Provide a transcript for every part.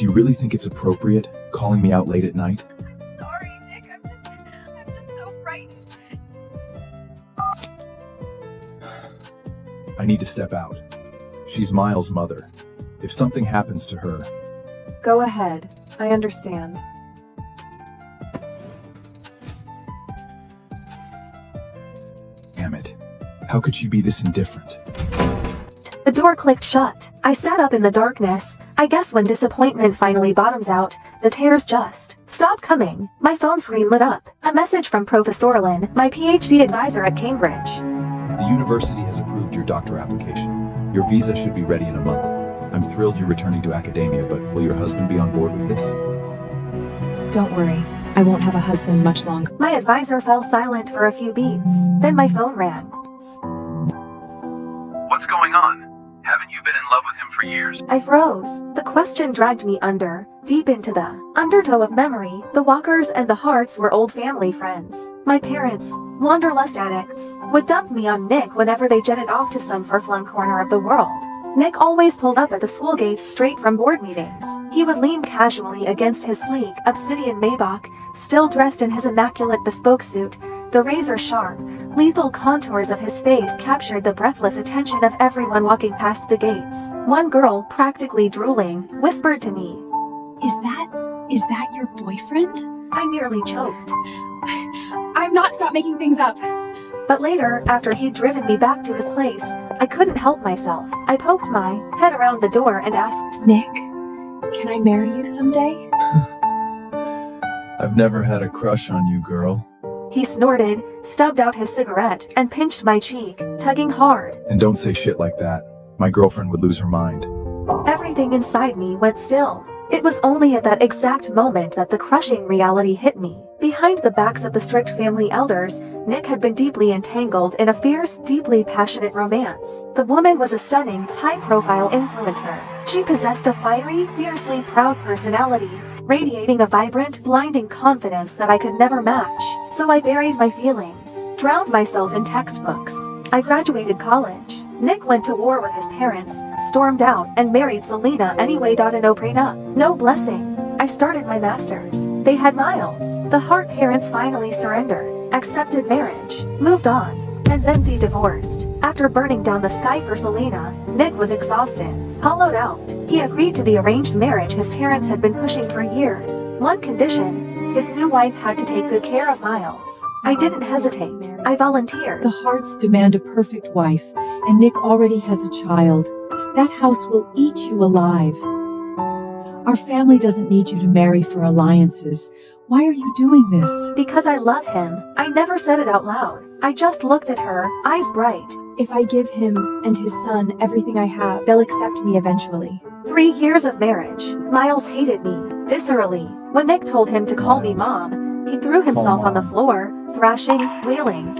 Do you really think it's appropriate, calling me out late at night? Sorry, Nick. I'm just so frightened. I need to step out. She's Miles' mother. If something happens to her... Go ahead. I understand. Damn it. How could she be this indifferent? The door clicked shut. I sat up in the darkness. I guess when disappointment finally bottoms out, the tears just stop coming. My phone screen lit up. A message from Professor Lynn, my PhD advisor at Cambridge. The university has approved your doctor application. Your visa should be ready in a month. I'm thrilled you're returning to academia, but will your husband be on board with this? Don't worry, I won't have a husband much longer. My advisor fell silent for a few beats. Then my phone rang. What's going on? Haven't you been in love with him for years? I froze. The question dragged me deep into the undertow of memory. The Walkers and the Harts were old family friends. My parents, wanderlust addicts, would dump me on Nick whenever they jetted off to some far-flung corner of the world. Nick always pulled up at the school gates straight from board meetings. He would lean casually against his sleek, obsidian Maybach, still dressed in his immaculate bespoke suit. The razor-sharp, lethal contours of his face captured the breathless attention of everyone walking past the gates. One girl, practically drooling, whispered to me, Is that your boyfriend? I nearly choked. I'm not stop making things up. But later, after he'd driven me back to his place, I couldn't help myself. I poked my head around the door and asked, Nick, can I marry you someday? I've never had a crush on you, girl. He snorted, stubbed out his cigarette, and pinched my cheek, tugging hard. And don't say shit like that. My girlfriend would lose her mind. Everything inside me went still. It was only at that exact moment that the crushing reality hit me. Behind the backs of the strict family elders, Nick had been deeply entangled in a fierce, deeply passionate romance. The woman was a stunning, high-profile influencer. She possessed a fiery, fiercely proud personality, radiating a vibrant, blinding confidence that I could never match. So I buried my feelings, drowned myself in textbooks. I graduated college. Nick went to war with his parents, stormed out, and married Selena anyway. No prenup, no blessing. I started my master's. They had Miles. The Hart parents finally surrendered, accepted marriage, moved on, and then they divorced. After burning down the sky for Selena, Nick was exhausted, hollowed out. He agreed to the arranged marriage his parents had been pushing for years. One condition: his new wife had to take good care of Miles. I didn't hesitate. I volunteered. The Harts demand a perfect wife, and Nick already has a child. That house will eat you alive. Our family doesn't need you to marry for alliances. Why are you doing this? Because I love him. I never said it out loud. I just looked at her, eyes bright. If I give him and his son everything I have, they'll accept me eventually. 3 years of marriage. Miles hated me, viscerally. When Nick told him to call me Mom, he threw himself on the floor, thrashing, wailing.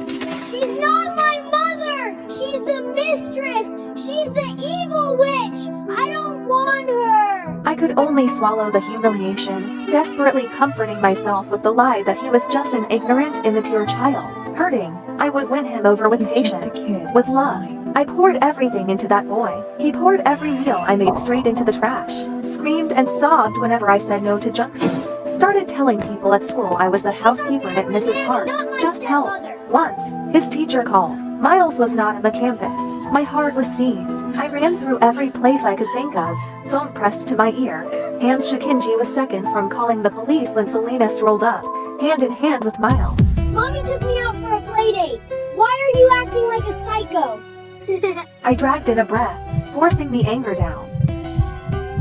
She's not my mother! She's the mistress! She's the evil witch! I don't want her! I could only swallow the humiliation, desperately comforting myself with the lie that he was just an ignorant, immature child. Hurting, I would win him over with He's patience, just a kid. with love. I poured everything into that boy. He poured every meal I made straight into the trash, screamed and sobbed whenever I said no to junk food. Started telling people at school I was the housekeeper at Mrs. Hart. Just help. Once, his teacher called. Miles was not on the campus. My heart was seized. I ran through every place I could think of, phone pressed to my ear. Hands Shikinji was seconds from calling the police when Selena strolled up, hand in hand with Miles. Mommy took me out for a play date. Why are you acting like a psycho? I dragged in a breath, forcing the anger down.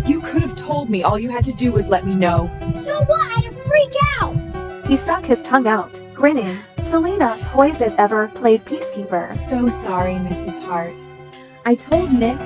You could have told me. All you had to do was let me know. So what? I had to freak out! He stuck his tongue out, grinning. Selena, poised as ever, played peacekeeper. So sorry, Mrs. Hart. I told Nick.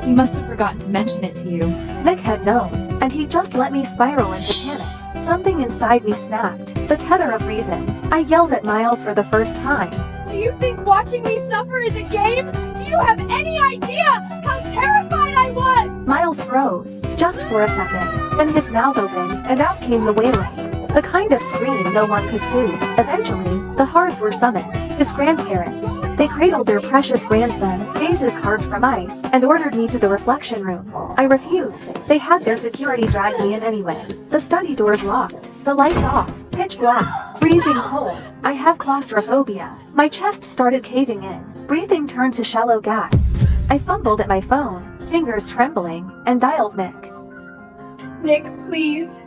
He must have forgotten to mention it to you. Nick had known, and he just let me spiral into panic. Something inside me snapped, the tether of reason. I yelled at Miles for the first time. Do you think watching me suffer is a game? Do you have any idea how terrified I was? Miles froze, just for a second, then his mouth opened, and out came the wailing. The kind of scream no one could soothe. Eventually, the Hards were summoned. His grandparents. They cradled their precious grandson, faces carved from ice, and ordered me to the reflection room. I refused. They had their security drag me in anyway. The study doors locked. The lights off. Pitch black. Freezing cold. I have claustrophobia. My chest started caving in. Breathing turned to shallow gasps. I fumbled at my phone, fingers trembling, and dialed Nick. Nick, please,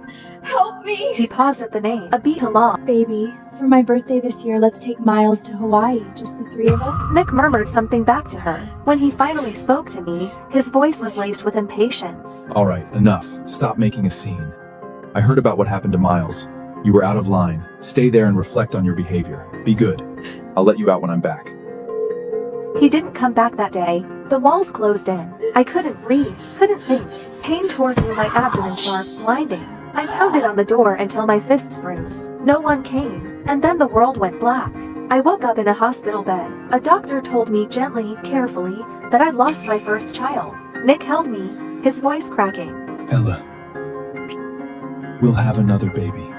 help me. He paused at the name, a beat along. Baby, for my birthday this year, let's take Miles to Hawaii, just the three of us. Nick murmured something back to her. When he finally spoke to me, his voice was laced with impatience. All right, enough. Stop making a scene. I heard about what happened to Miles. You were out of line. Stay there and reflect on your behavior. Be good. I'll let you out when I'm back. He didn't come back that day. The walls closed in. I couldn't breathe, couldn't think. Pain tore through my abdomen sharp, blinding. I pounded on the door until my fists bruised. No one came, and then the world went black. I woke up in a hospital bed. A doctor told me gently, carefully, that I'd lost my first child. Nick held me, his voice cracking. Ella, we'll have another baby.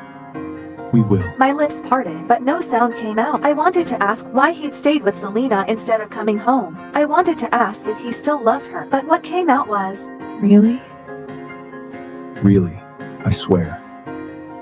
We will. My lips parted, but no sound came out. I wanted to ask why he'd stayed with Selena instead of coming home. I wanted to ask if he still loved her, but what came out was, Really? Really, I swear.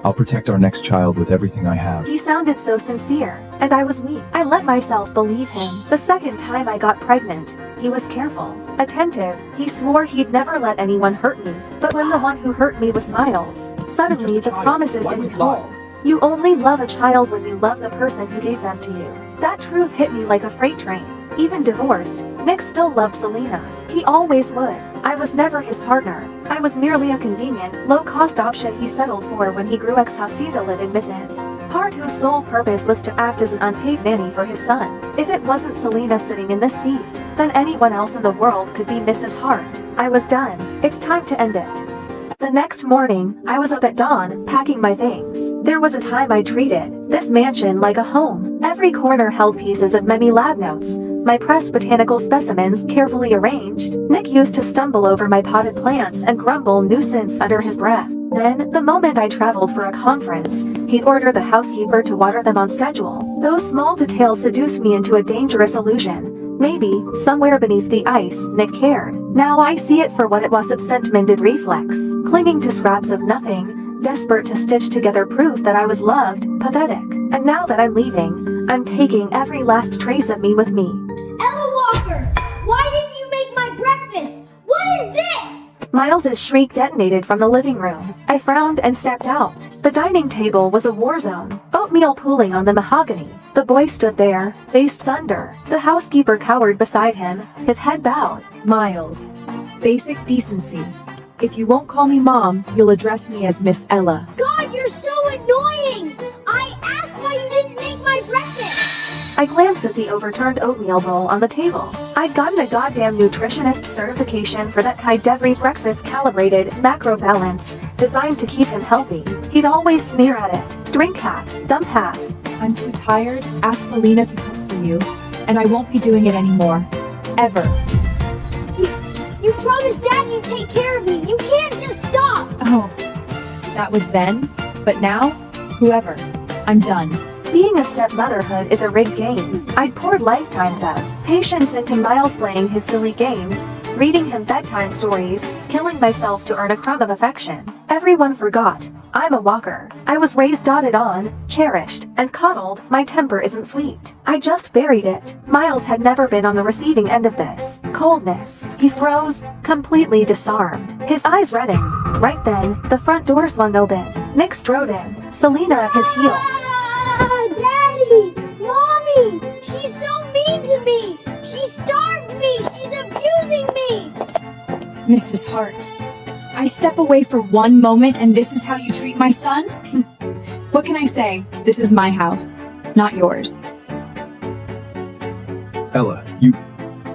I'll protect our next child with everything I have. he sounded so sincere, and I was weak. I let myself believe him. The second time I got pregnant, he was careful, attentive. He swore he'd never let anyone hurt me. But when the one who hurt me was Miles, suddenly the promises didn't hold. You only love a child when you love the person who gave them to you. That truth hit me like a freight train. Even divorced, Nick still loved Selena. He always would. I was never his partner. I was merely a convenient, low-cost option he settled for when he grew exhausted to live in Mrs. Hart, whose sole purpose was to act as an unpaid nanny for his son. If it wasn't Selena sitting in this seat, then anyone else in the world could be Mrs. Hart. I was done. It's time to end it. The next morning, I was up at dawn, packing my things. There was a time I treated this mansion like a home. Every corner held pieces of many lab notes, my pressed botanical specimens carefully arranged. Nick used to stumble over my potted plants and grumble nuisance under his breath. Then, the moment I traveled for a conference, he'd order the housekeeper to water them on schedule. Those small details seduced me into a dangerous illusion. Maybe, somewhere beneath the ice, Nick cared. Now I see it for what it was, a sentimented reflex, clinging to scraps of nothing, desperate to stitch together proof that I was loved, pathetic. And now that I'm leaving, I'm taking every last trace of me with me. Ella Walker, why didn't you make my breakfast? What is this? Miles's shriek detonated from the living room. I frowned and stepped out. The dining table was a war zone, oatmeal pooling on the mahogany. The boy stood there, faced thunder. The housekeeper cowered beside him, his head bowed. Miles, basic decency. If you won't call me Mom, you'll address me as Miss Ella. God, you're so annoying! I asked why you didn't make my breakfast! I glanced at the overturned oatmeal bowl on the table. I'd gotten a goddamn nutritionist certification for that kind. Every breakfast calibrated, macro balanced, designed to keep him healthy. He'd always sneer at it. Drink half, dump half. I'm too tired. Ask Felina to cook for you. And I won't be doing it anymore. Ever. You promised Dad you'd take care of me. You can't just stop! Oh, that was then. But now, whoever. I'm done. Being a stepmotherhood is a rigged game. I'd poured lifetimes of patience into Miles playing his silly games, reading him bedtime stories, killing myself to earn a crumb of affection. Everyone forgot. I'm a walker. I was raised, dotted on, cherished, and coddled. My temper isn't sweet. I just buried it. Miles had never been on the receiving end of this coldness. He froze, completely disarmed. His eyes reddened. Right then, the front door swung open. Nick strode in, Selena at his heels. Ah, Daddy! Mommy! She's so mean to me! She starved me! She's abusing me! Mrs. Hart, I step away for one moment and this is how you treat my son? What can I say? This is my house, not yours. Ella,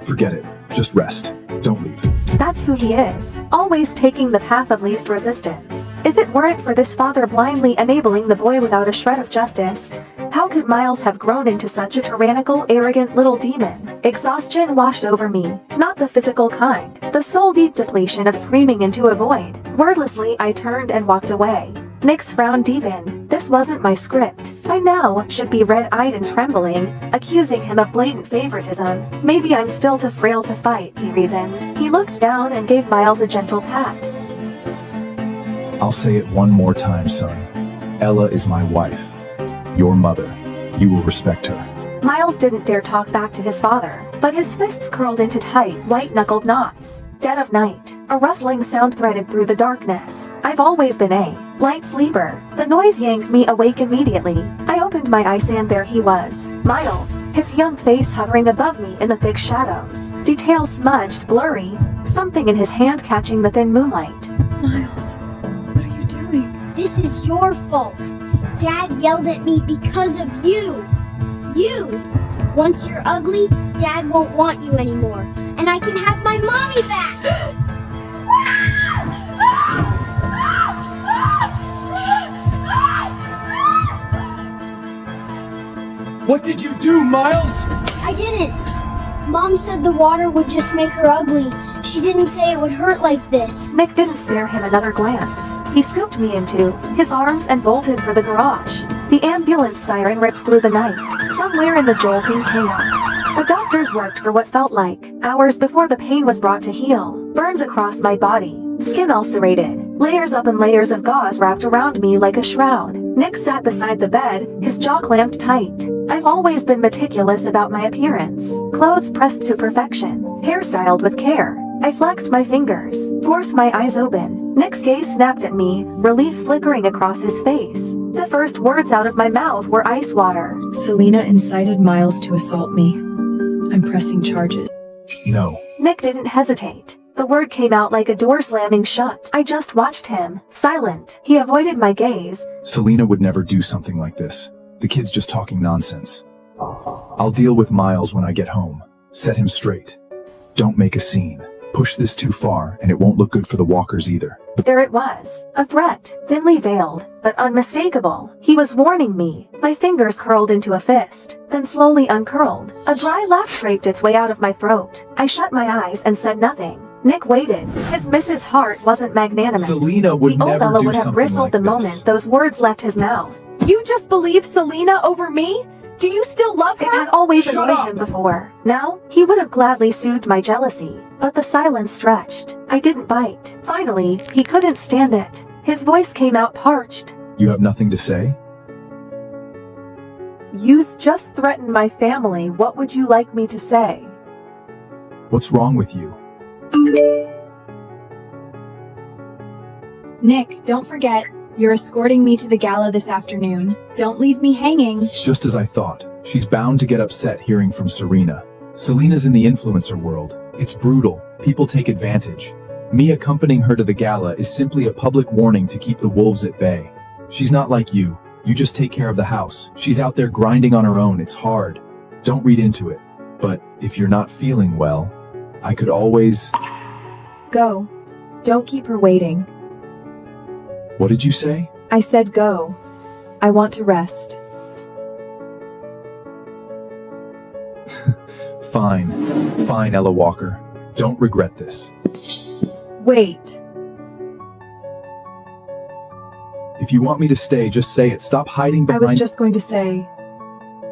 forget it. Just rest. Don't leave. That's who he is, always taking the path of least resistance. If it weren't for this father blindly enabling the boy without a shred of justice, how could Miles have grown into such a tyrannical, arrogant little demon? Exhaustion washed over me, not the physical kind, the soul-deep depletion of screaming into a void. Wordlessly, I turned and walked away. Nick's frown deepened. This wasn't my script. I now should be red-eyed and trembling, accusing him of blatant favoritism. Maybe I'm still too frail to fight, he reasoned. He looked down and gave Miles a gentle pat. I'll say it one more time, son. Ella is my wife. Your mother. You will respect her. Miles didn't dare talk back to his father, but his fists curled into tight, white-knuckled knots. Dead of night, a rustling sound threaded through the darkness. I've always been a light sleeper. The noise yanked me awake immediately. I opened my eyes and there he was. Miles, his young face hovering above me in the thick shadows. Details smudged, blurry, something in his hand catching the thin moonlight. Miles, what are you doing? This is your fault. Dad yelled at me because of you. You! Once you're ugly, Dad won't want you anymore. And I can have my mommy back! What did you do, Miles? I didn't. Mom said the water would just make her ugly. She didn't say it would hurt like this. Nick didn't spare him another glance. He scooped me into his arms and bolted for the garage. The ambulance siren ripped through the night, somewhere in the jolting chaos. The doctors worked for what felt like hours before the pain was brought to heal. Burns across my body, skin ulcerated, layers up and layers of gauze wrapped around me like a shroud. Nick sat beside the bed, his jaw clamped tight. I've always been meticulous about my appearance. Clothes pressed to perfection, hairstyled with care. I flexed my fingers, forced my eyes open. Nick's gaze snapped at me, relief flickering across his face. The first words out of my mouth were ice water. Selena incited Miles to assault me. I'm pressing charges. No. Nick didn't hesitate. The word came out like a door slamming shut. I just watched him, silent. He avoided my gaze. Selena would never do something like this. The kid's just talking nonsense. I'll deal with Miles when I get home. Set him straight. Don't make a scene. Push this too far, and it won't look good for the walkers either. There it was. A threat, thinly veiled, but unmistakable. He was warning me. My fingers curled into a fist, then slowly uncurled. A dry laugh scraped its way out of my throat. I shut my eyes and said nothing. Nick waited. His Mrs. Heart wasn't magnanimous. Selena would the old never fellow do would have something bristled like the this. moment those words left his mouth. You just believe Selena over me? Do you still love It her? had always Shut annoyed up! him before. Now, he would have gladly soothed my jealousy. But the silence stretched. I didn't bite. Finally, he couldn't stand it. His voice came out parched. You have nothing to say? You just threatened my family. What would you like me to say? What's wrong with you? Nick, don't forget, you're escorting me to the gala this afternoon. Don't leave me hanging. Just as I thought. She's bound to get upset hearing from Serena. Selena's in the influencer world. It's brutal. People take advantage. Me accompanying her to the gala is simply a public warning to keep the wolves at bay. She's not like you. You just take care of the house. She's out there grinding on her own. It's hard. Don't read into it. But if you're not feeling well, I could always... Go. Don't keep her waiting. What did you say? I said go. I want to rest. Fine. Fine, Ella Walker. Don't regret this. Wait. If you want me to stay, just say it. Stop hiding I behind... was just going to say,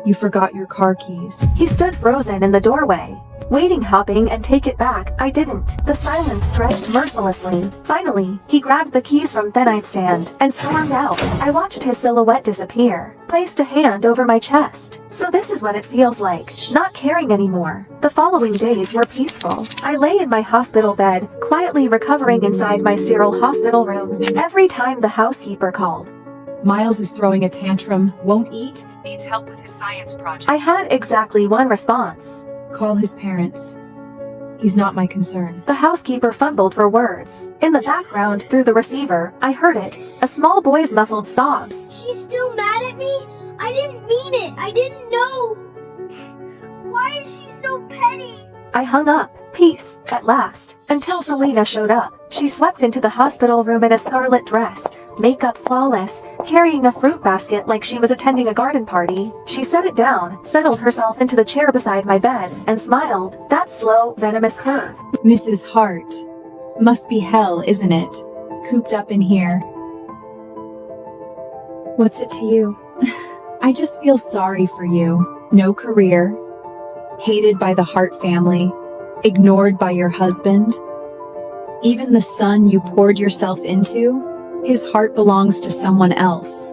you forgot your car keys. He stood frozen in the doorway, waiting, hopping, and take it back. I didn't. The silence stretched mercilessly. Finally, he grabbed the keys from the nightstand and stormed out. I watched his silhouette disappear, placed a hand over my chest. So this is what it feels like, not caring anymore. The following days were peaceful. I lay in my hospital bed, quietly recovering inside my sterile hospital room. Every time the housekeeper called, Miles is throwing a tantrum, won't eat, needs help with his science project. I had exactly one response. Call his parents. He's not my concern. The housekeeper fumbled for words. In the background, through the receiver, I heard it. A small boy's muffled sobs. She's still mad at me? I didn't mean it. I didn't know. Why is she so petty? I hung up. Peace, at last, until Selena showed up. She swept into the hospital room in a scarlet dress, makeup flawless, carrying a fruit basket like she was attending a garden party. She set it down, settled herself into the chair beside my bed, and smiled. That slow, venomous curve. Mrs. Hart. Must be hell, isn't it? Cooped up in here. What's it to you? I just feel sorry for you. No career, hated by the Hart family, ignored by your husband. Even the son you poured yourself into, his heart belongs to someone else.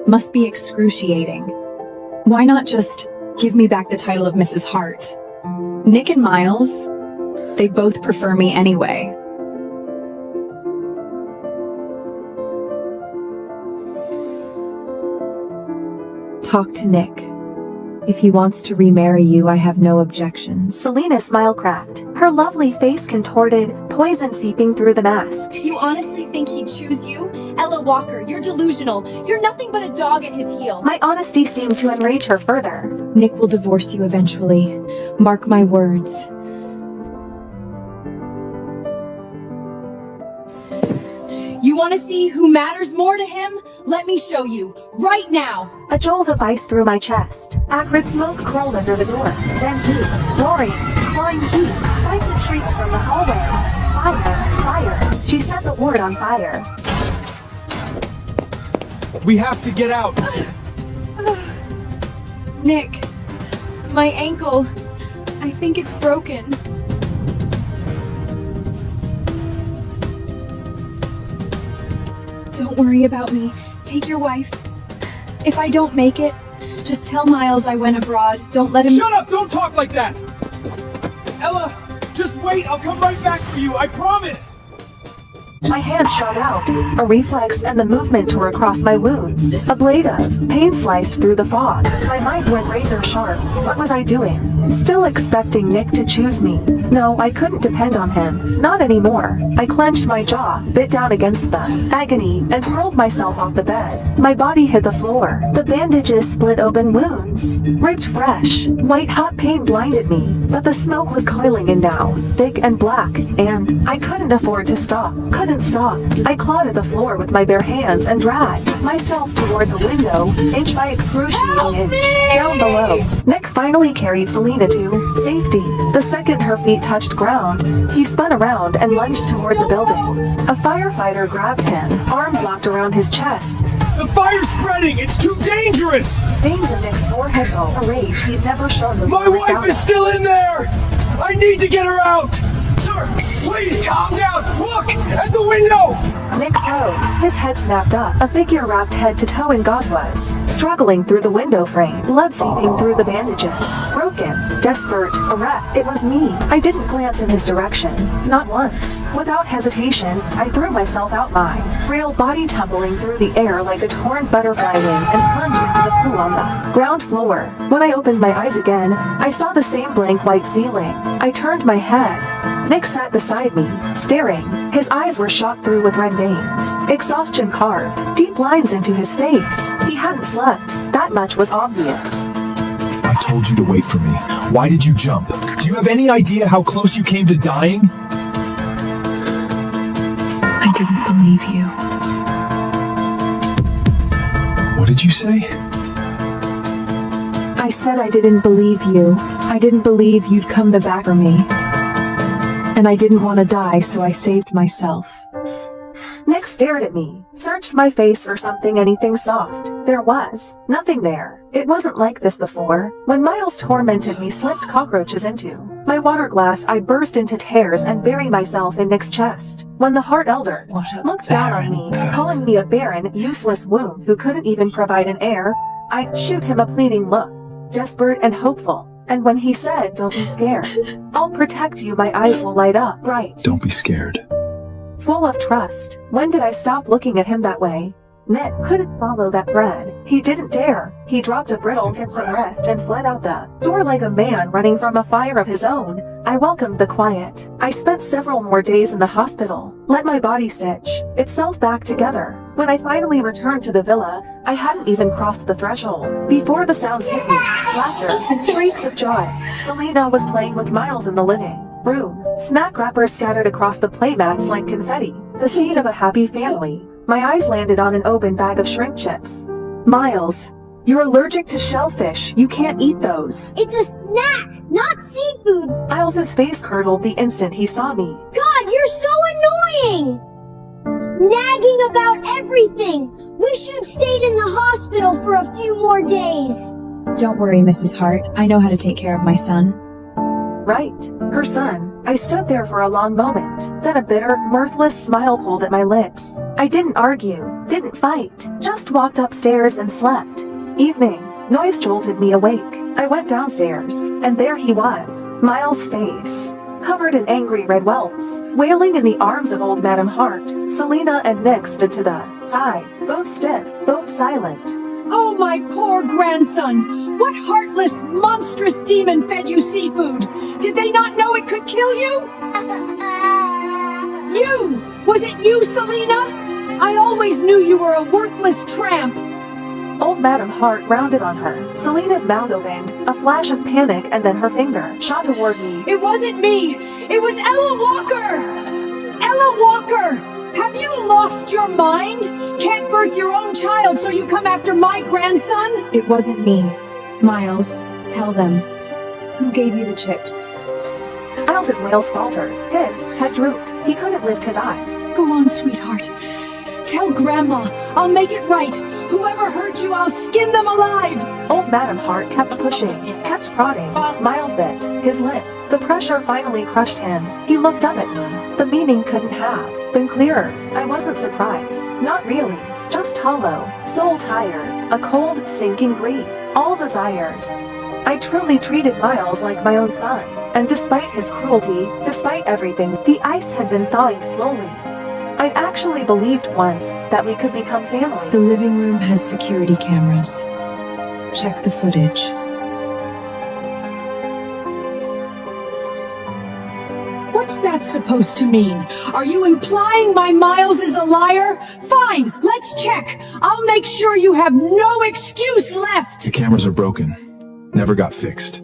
Must be excruciating. Why not just give me back the title of Mrs. Hart? Nick and Miles, they both prefer me anyway. Talk to Nick. If he wants to remarry you, I have no objections. Selena smile cracked, her lovely face contorted, poison seeping through the mask. You honestly think he'd choose you? Ella Walker, you're delusional. You're nothing but a dog at his heel. My honesty seemed to enrage her further. Nick will divorce you eventually. Mark my words. You want to see who matters more to him? Let me show you, right now. A jolt of ice through my chest. Acrid smoke curled under the door. Then heat, roaring, clawing heat. Voices shrieked from the hallway. Fire, fire. She set the ward on fire. We have to get out! Nick, my ankle. I think it's broken. Don't worry about me. Take your wife. If I don't make it, just tell Miles I went abroad. Don't let him— Shut up! Don't talk like that! Ella, just wait! I'll come right back for you, I promise! My hand shot out, a reflex, and the movement tore across my wounds. A blade of pain sliced through the fog. My mind went razor sharp. What was I doing? Still expecting Nick to choose me. No, I couldn't depend on him. Not anymore. I clenched my jaw, bit down against the agony, and hurled myself off the bed. My body hit the floor. The bandages split open wounds. Ripped fresh. White hot pain blinded me, but the smoke was coiling in now, thick and black, and I couldn't afford to stop. Couldn't stop. I clawed at the floor with my bare hands and dragged myself toward the window, inch by excruciating inch. Down below, Nick finally carried Selena to safety. The second her feet touched ground, he spun around and lunged toward the building. A firefighter grabbed him, arms locked around his chest. The fire's spreading! It's too dangerous! Veins in Nick's forehead glow, a rage he'd never shown before. My wife is still in there! I need to get her out! Sir, please calm down! Look! At the window! Nick froze. His head snapped up. A figure wrapped head to toe in gauze was struggling through the window frame, blood seeping through the bandages. Broken, desperate, erect. It was me. I didn't glance in his direction. Not once. Without hesitation, I threw myself out, my frail body tumbling through the air like a torn butterfly wing, and plunged into the pool on the ground floor. When I opened my eyes again, I saw the same blank white ceiling. I turned my head. Nick sat beside me, staring. His eyes were shot through with red veins. Exhaustion carved deep lines into his face. He hadn't slept. That much was obvious. I told you to wait for me. Why did you jump? Do you have any idea how close you came to dying? I didn't believe you. What did you say? I said I didn't believe you. I didn't believe you'd come back for me. And I didn't want to die, so I saved myself. Nick stared at me, searched my face for something, anything soft. There was nothing there. It wasn't like this before. When Miles tormented me, slipped cockroaches into my water glass, I burst into tears and buried myself in Nick's chest. When the Hart elder looked down on me, calling me a barren, useless womb who couldn't even provide an heir, I'd shoot him a pleading look, desperate and hopeful. And when he said, "Don't be scared, I'll protect you," my eyes will light up bright, Don't be scared. full of trust. When did I stop looking at him that way? Nick couldn't follow that thread. He didn't dare. He dropped a brittle in some rest and fled out the door like a man running from a fire of his own. I welcomed the quiet. I spent several more days in the hospital, let my body stitch itself back together. When I finally returned to the villa, I hadn't even crossed the threshold before the sounds hit me. Laughter, shrieks of joy. Selena was playing with Miles in the living room. Snack wrappers scattered across the playmats like confetti. The scene of a happy family. My eyes landed on an open bag of shrimp chips. Miles, you're allergic to shellfish. You can't eat those. It's a snack, not seafood. Miles's face curdled the instant he saw me. God, you're so annoying! nagging about everything. Wish you'd stayed in the hospital for a few more days. Don't worry, Mrs. Hart. I know how to take care of my son. Right, her son. I stood there for a long moment. Then a bitter, mirthless smile pulled at my lips. I didn't argue, didn't fight, just walked upstairs and slept. Evening. Noise jolted me awake. I went downstairs, and there he was, Miles' face, covered in angry red welts, wailing in the arms of old Madam Hart. Selina and Nick stood to the side, both stiff, both silent. Oh, my poor grandson! What heartless, monstrous demon fed you seafood? Did they not know it could kill you? You! Was it you, Selina? I always knew you were a worthless tramp. Old Madam Hart rounded on her. Selina's mouth opened, a flash of panic, and then her finger shot toward me. It wasn't me! It was Ella Walker! Ella Walker! Have you lost your mind? Can't birth your own child, so you come after my grandson? It wasn't me. Miles, tell them. Who gave you the chips? Miles's wails faltered. His head drooped. He couldn't lift his eyes. Go on, sweetheart. Tell Grandma. I'll make it right. Whoever hurt you, I'll skin them alive. Old Madam Hart kept pushing, kept prodding. Miles bit his lip. The pressure finally crushed him. He looked up at me. The meaning couldn't have been clearer. I wasn't surprised. Not really. Just hollow, soul tired, a cold, sinking grief. All desires. I truly treated Miles like my own son. And despite his cruelty, despite everything, the ice had been thawing slowly. I'd actually believed once that we could become family. The living room has security cameras. Check the footage. What's that supposed to mean? Are you implying my Miles is a liar? Fine, let's check. I'll make sure you have no excuse left. The cameras are broken. Never got fixed.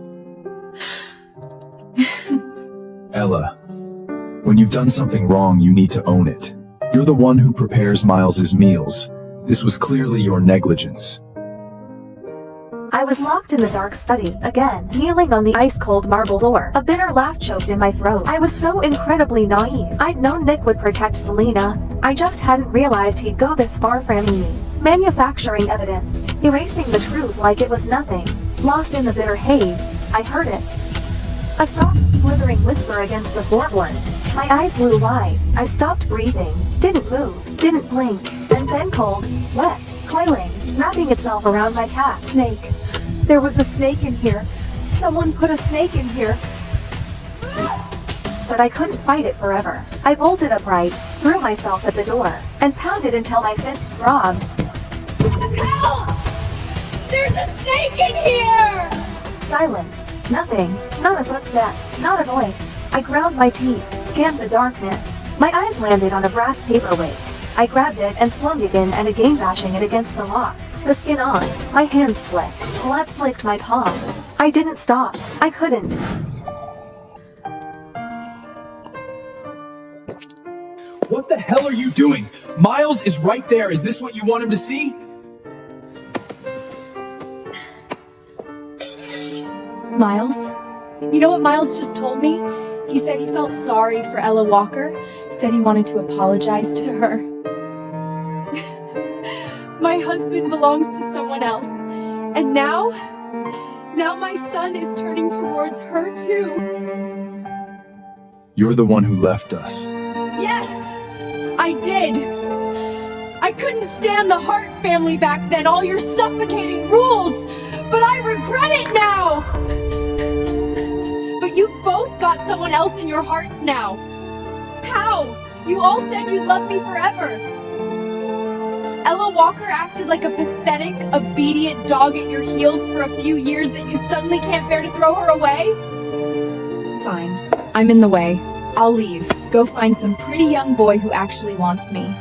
Ella, when you've done something wrong, you need to own it. You're the one who prepares Miles's meals. This was clearly your negligence. I was locked in the dark study, again, kneeling on the ice-cold marble floor. A bitter laugh choked in my throat. I was so incredibly naive. I'd known Nick would protect Selina. I just hadn't realized he'd go this far from me. Manufacturing evidence, erasing the truth like it was nothing. Lost in the bitter haze, I heard it. A soft, slithering whisper against the floorboards. My eyes grew wide. I stopped breathing, didn't move, didn't blink, and then cold, wet, coiling, wrapping itself around my calf. Snake. There was a snake in here. Someone put a snake in here. But I couldn't fight it forever. I bolted upright, threw myself at the door, and pounded until my fists throbbed. Help! There's a snake in here! Silence. Nothing. Not a footstep. Not a voice. I ground my teeth, scanned the darkness. My eyes landed on a brass paperweight. I grabbed it and swung again and again, bashing it against the lock. The skin on. My hands split. Blood slicked my palms. I didn't stop. I couldn't. What the hell are you doing? Miles is right there. Is this what you want him to see? Miles? You know what Miles just told me? He said he felt sorry for Ella Walker, said he wanted to apologize to her. My husband belongs to someone else, and now my son is turning towards her too. You're the one who left us. Yes, I did. I couldn't stand the Hart family back then, all your suffocating rules, but I regret it now. But you've both got someone else in your hearts now. How? You all said you'd love me forever. Ella Walker acted like a pathetic, obedient dog at your heels for a few years that you suddenly can't bear to throw her away? Fine. I'm in the way. I'll leave. Go find some pretty young boy who actually wants me.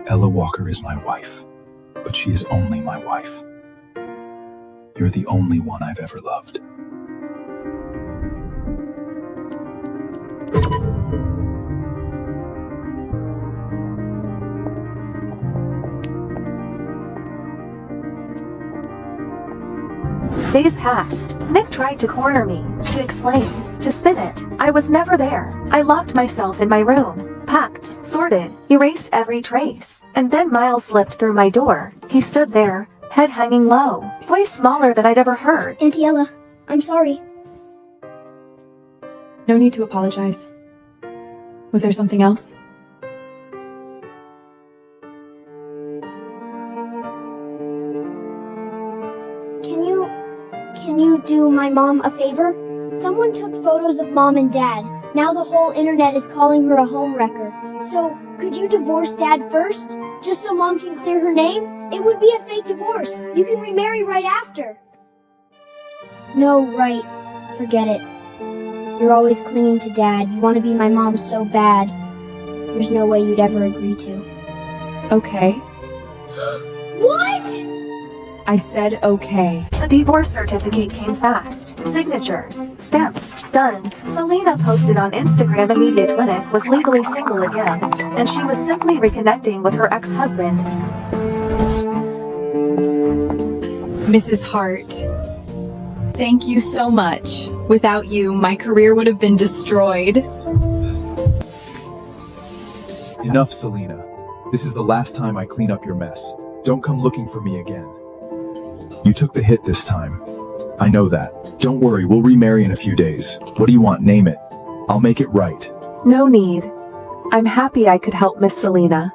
Ella Walker is my wife, but she is only my wife. You're the only one I've ever loved. Days passed. Nick tried to corner me, to explain, to spin it. I was never there. I locked myself in my room, packed, sorted, erased every trace. And then Miles slipped through my door. He stood there, head hanging low, voice smaller than I'd ever heard. Auntie Ella, I'm sorry. No need to apologize. Was there something else? Can you do my mom a favor? Someone took photos of mom and dad. Now the whole internet is calling her a homewrecker. So, could you divorce dad first? Just so mom can clear her name? It would be a fake divorce. You can remarry right after. No, right. Forget it. You're always clinging to dad. You want to be my mom so bad. There's no way you'd ever agree to. Okay. What? I said okay. The divorce certificate came fast. Signatures, stamps, done. Selena posted on Instagram immediate Nick was legally single again, and she was simply reconnecting with her ex-husband. Mrs. Hart, thank you so much. Without you, my career would have been destroyed. Enough, Selena. This is the last time I clean up your mess. Don't come looking for me again. You took the hit this time. I know that. Don't worry, we'll remarry in a few days. What do you want? Name it. I'll make it right. No need. I'm happy I could help Miss Selena.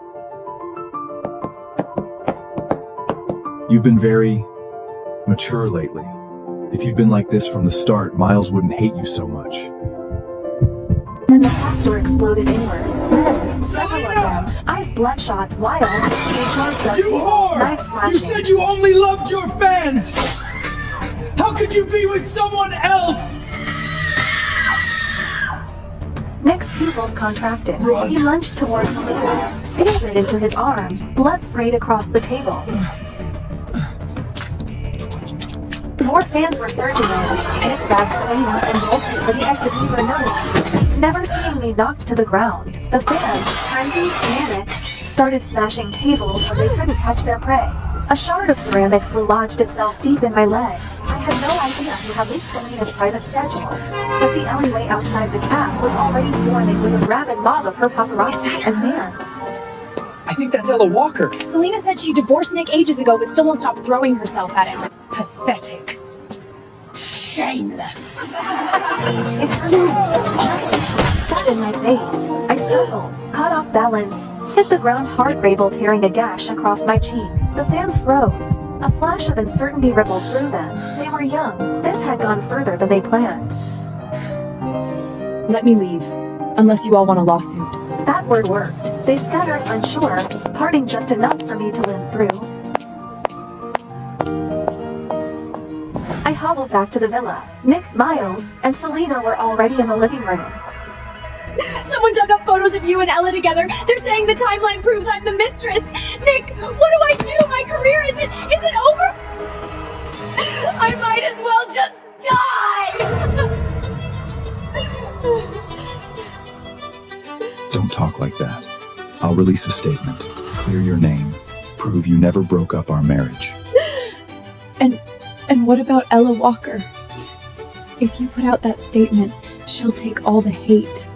You've been very mature lately. If you'd been like this from the start, Miles wouldn't hate you so much. And the back door exploded inward. Then, several of them, eyes bloodshot, wild, they charged up, You whore! knives You flashing. said you only loved your fans! How could you be with someone else? Nick's pupils contracted. Run. He lunged towards Selena, stabbed it into his arm. Blood sprayed across the table. More fans were surging in. Nick grabbed Selena and bolted for the exit we were noticing. Never seeing me knocked to the ground, the fans, frenzied, manic, started smashing tables when they couldn't catch their prey. A shard of ceramic flew lodged itself deep in my leg. I had no idea who had leaked Selena's private schedule, but the alleyway outside the cab was already swarming with a rabid mob of her paparazzi and fans. I think that's Ella Walker. Selena said she divorced Nick ages ago, but still won't stop throwing herself at him. Pathetic. Shameless. It spat in my face. I stumbled, caught off balance, hit the ground hard, gravel tearing a gash across my cheek. The fans froze. A flash of uncertainty rippled through them. They were young. This had gone further than they planned. Let me leave, unless you all want a lawsuit. That word worked. They scattered unsure, parting just enough for me to limp through. I hobbled back to the villa. Nick, Miles, and Selena were already in the living room. Someone dug up photos of you and Ella together. They're saying the timeline proves I'm the mistress. Nick, what do I do? My career is it over? I might as well just die. Don't talk like that. I'll release a statement. Clear your name. Prove you never broke up our marriage. And what about Ella Walker? If you put out that statement, she'll take all the hate.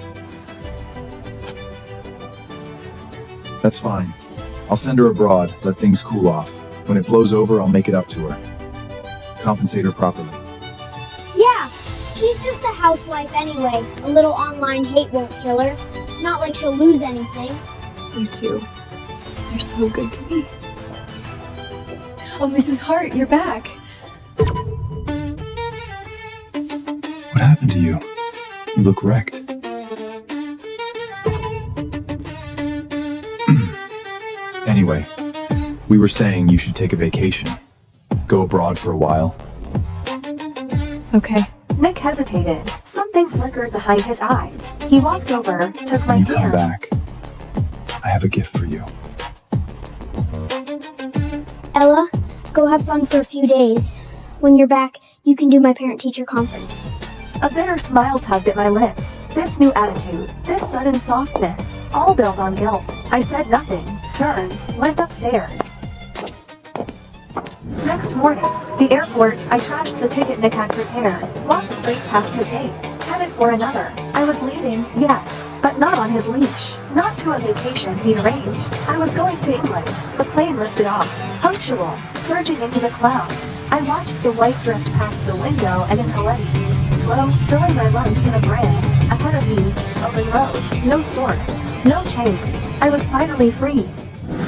That's fine. I'll send her abroad, let things cool off. When it blows over, I'll make it up to her. Compensate her properly. Yeah, she's just a housewife anyway. A little online hate won't kill her. It's not like she'll lose anything. You too. You're so good to me. Oh, Mrs. Hart, you're back. What happened to you? You look wrecked. Anyway, we were saying you should take a vacation. Go abroad for a while. Okay. Nick hesitated. Something flickered behind his eyes. He walked over, took my When you come hand. back, I have a gift for you. Ella, go have fun for a few days. When you're back, you can do my parent-teacher conference. A bitter smile tugged at my lips. This new attitude, this sudden softness, all built on guilt. I said nothing, turned, went upstairs. next morning, the airport, I trashed the ticket Nick had prepared, walked straight past his gate, headed for another. I was leaving, yes, but not on his leash. Not to a vacation he'd arranged. I was going to England. The plane lifted off, punctual, surging into the clouds. I watched the white drift past the window and in Hawaii. Slow, filling my lungs to the brim. Ahead of me, open road, no storms, no chains. I was finally free.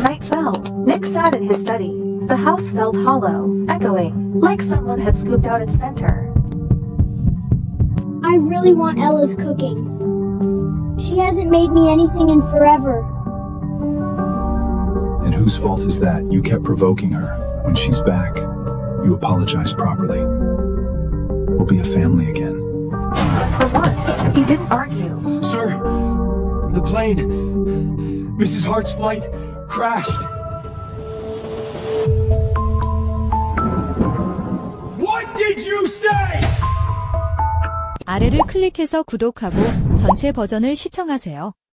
Night fell. Nick sat in his study. The house felt hollow, echoing, like someone had scooped out its center. I really want Ella's cooking. She hasn't made me anything in forever. And whose fault is that? You kept provoking her. When she's back, you apologize properly. We'll be a family again. For once, he didn't argue. Sir, the plane, Mrs. Hart's flight, crashed. What did you say? 아래를 클릭해서 구독하고 전체 버전을 시청하세요.